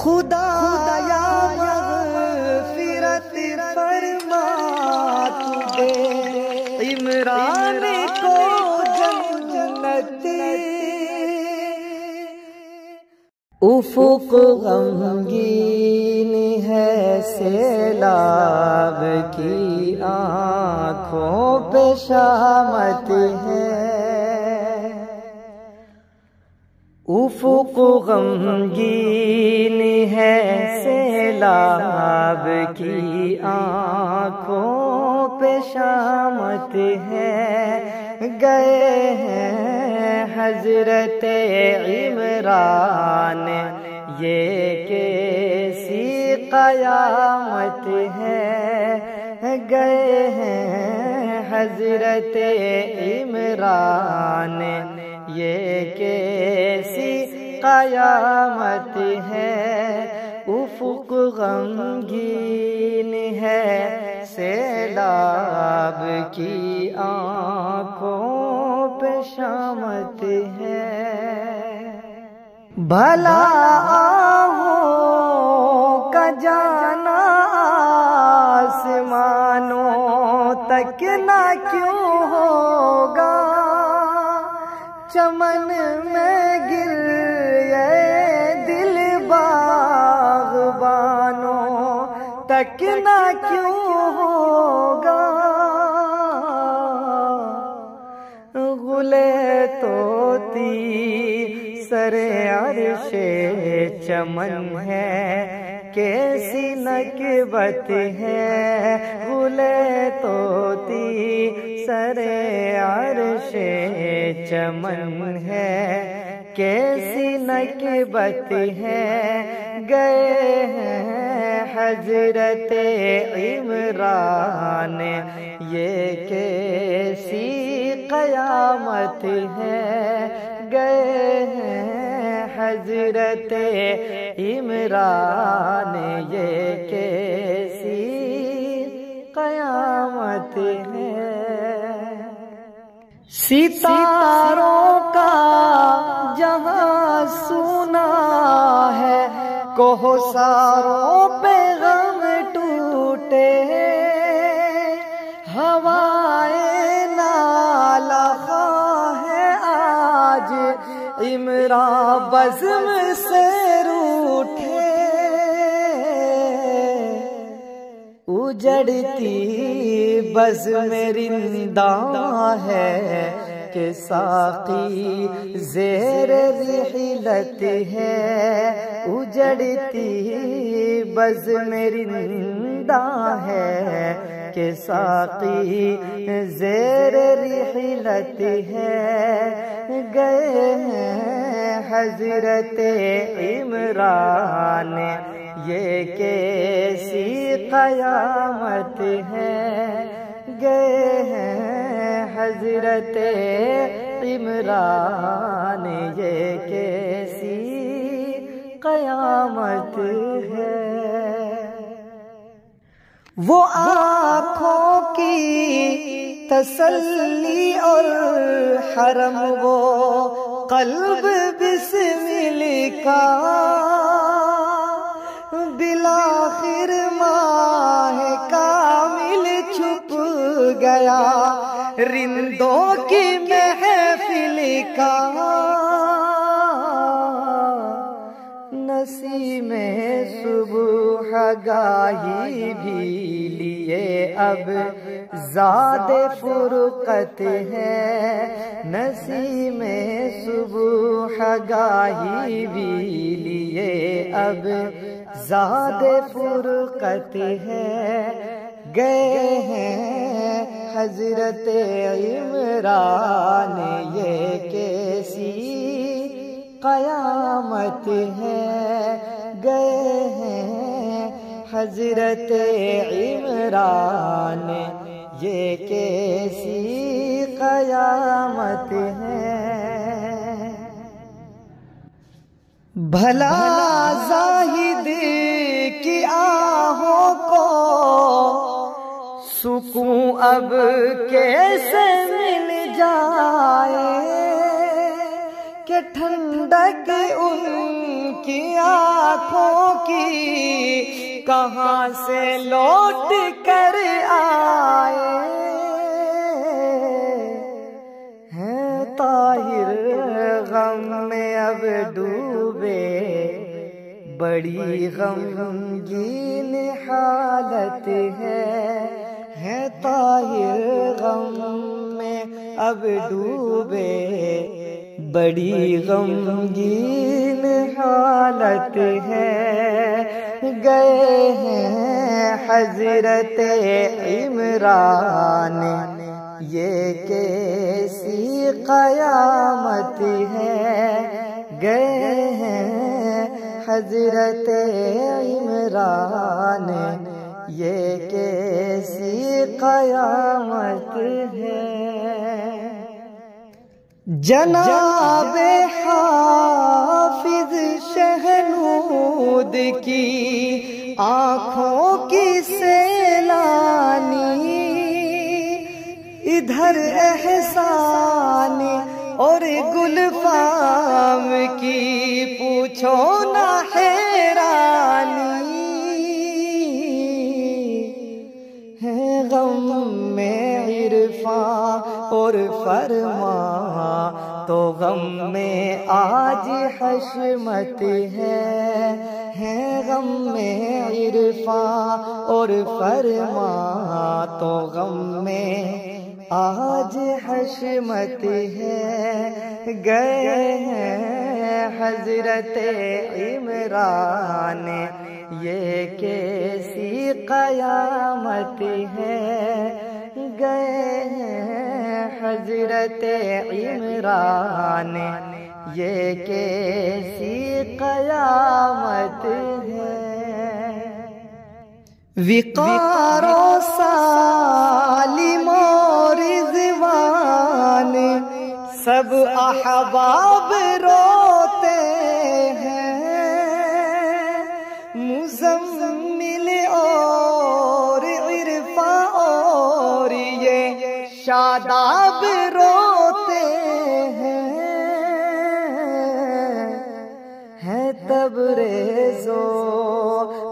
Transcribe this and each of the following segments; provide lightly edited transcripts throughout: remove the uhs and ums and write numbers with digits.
خدایا مغفرت فرما تو دے عمران کو جنت، افق غمگین ہے سیلاب کی آنکھوں پہ شامت ہے، افق غمگین ہے سیلاب کی آنکھوں پہ شامت ہے، گئے ہیں حضرت عمران یہ کیسی قیامت ہے، گئے ہیں حضرت عمران یہ کیسی قیامت ہے، افق غمگین ہے سیلاب کی آنکھوں پہ شامت ہے، بھلا آہوں کا جانا آسمانوں تک نہ کیوں ہوگا، چمن میں گر یہ دل باغبانوں تک نہ کیوں ہوگا، غلے طوطی سر عرش چمن ہے کیسی نکبت ہے، غلے طوطی سر عرش چمن ہے کیسی نکبت ہے، گئے ہیں حضرت عمران یہ کیسی قیامت ہے، گئے ہیں حضرت عمران یہ کیسی قیامت ہے، ستاروں کا جہاں سونا ہے کوہساروں پہ غم ٹوٹے، ہوائیں نالہ خواہ ہے آج عمران بزم سے روٹھے، اجڑتی بزم رنداں ہے کہ ساقی زیر رحلت ہے، اجڑتی بزم رنداں ہے کہ ساقی زیر رحلت ہے، گئے ہیں حضرت عمران یہ کیسی قیامت ہے، گئے ہیں حضرت عمران یہ کیسی قیامت ہے، وہ آنکھوں کی تسلی اور حرم وہ قلب بسمل کا، بالآخر ماہ کامل چھپ گیا رندوں کی محفل کا، نسیم صبح گاہی بھی لیے اب زاد فرقت ہے، نسیم صبح گاہی بھی لیے اب زاد فرقت ہے، گئے ہیں حضرت عمران یہ کیسی قیامت ہے، گئے ہیں حضرت عمران یہ کیسی قیامت ہے، بھلا زاہد کی آہوں کو سکون اب کیسے مل جائے کہ ٹھنڈک ان کی آنکھوں کی کہاں سے لوٹ کر آئے ہیں طاہر غم میں اب ڈوبے بڑی غمگین حالت ہے طاہر غم میں اب ڈوبے بڑی غمگین حالت ہے گئے ہیں حضرت عمران یہ کیسی قیامت ہے گئے ہیں حضرت عمران یہ کیسی قیامت ہے جناب حافظ شہنود کی آنکھوں کی سیلانی ادھر احسان اور گلفام کی پوچھو نہ حیرانی ہے غم میں عرفاں اور فرما تو غم میں آج حشمت ہے غم میں عرفاں اور فرما تو غم میں آج حشمت ہے گئے ہیں حضرت عمران یہ کیسی قیامت ہے گئے ہیں حضرت عمران یہ کیسی قیامت ہے وقار و سالم و رضوان سب احباب روتے ہیں مزمل اور عرفاں اور یہ شاداب روتے ہیں تبریز و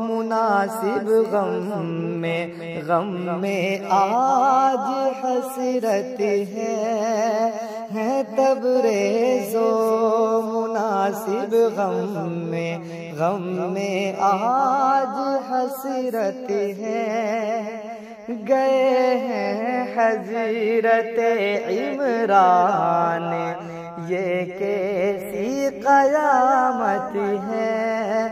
مناسب غم میں آج حسرت ہے تبریز و مناسب غم میں آج حسرت ہے گئے ہیں حضرت عمران یہ کیسی قیامت ہے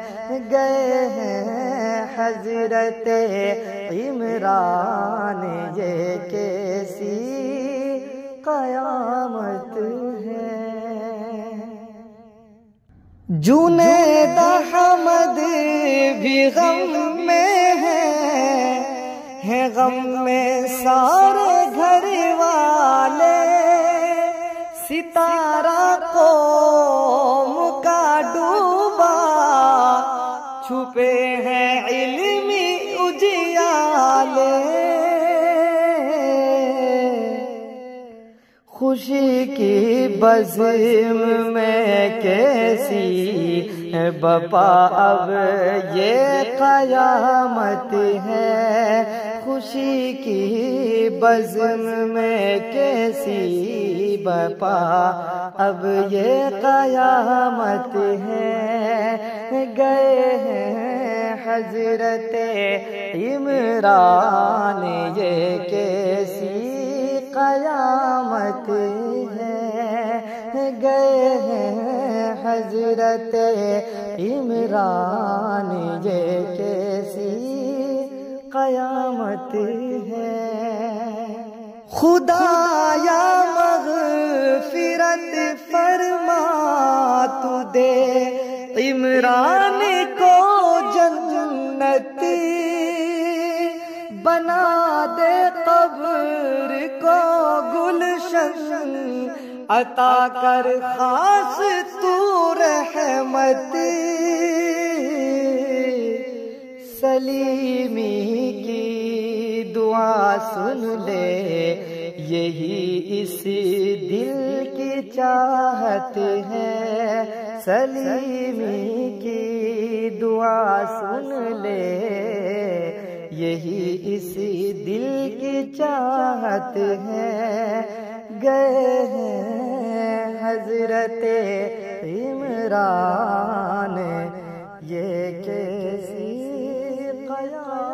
گئے ہیں حضرت عمران یہ کیسی قیامت ہے جنید احمد بھی غم میں ہے غم میں سارے گھر والے ستارہ قوم کا ڈوبا چھپے ہیں علمی اجیالے خوشی کی بزم میں کیسی بپا اب یہ قیامت ہے خوشی کی بزم میں کیسی بپا اب یہ قیامت ہے گئے ہیں حضرت عمران یہ کیسی قیامت ہے گئے ہیں حضرت عمران یہ کیسی قیامت ہے خدا یا مغفرت فرما تو دے عمران کو جنت بنا دے قبر کو گلشن عطا کر خاص تو رحمت سلیمی کی دعا سن لے یہی اس دل کی چاہت ہے سلیمی کی دعا سن لے، یہی اسی دل کی چاہت ہے، گئے ہیں حضرت عمران، یہ کیسی قیامت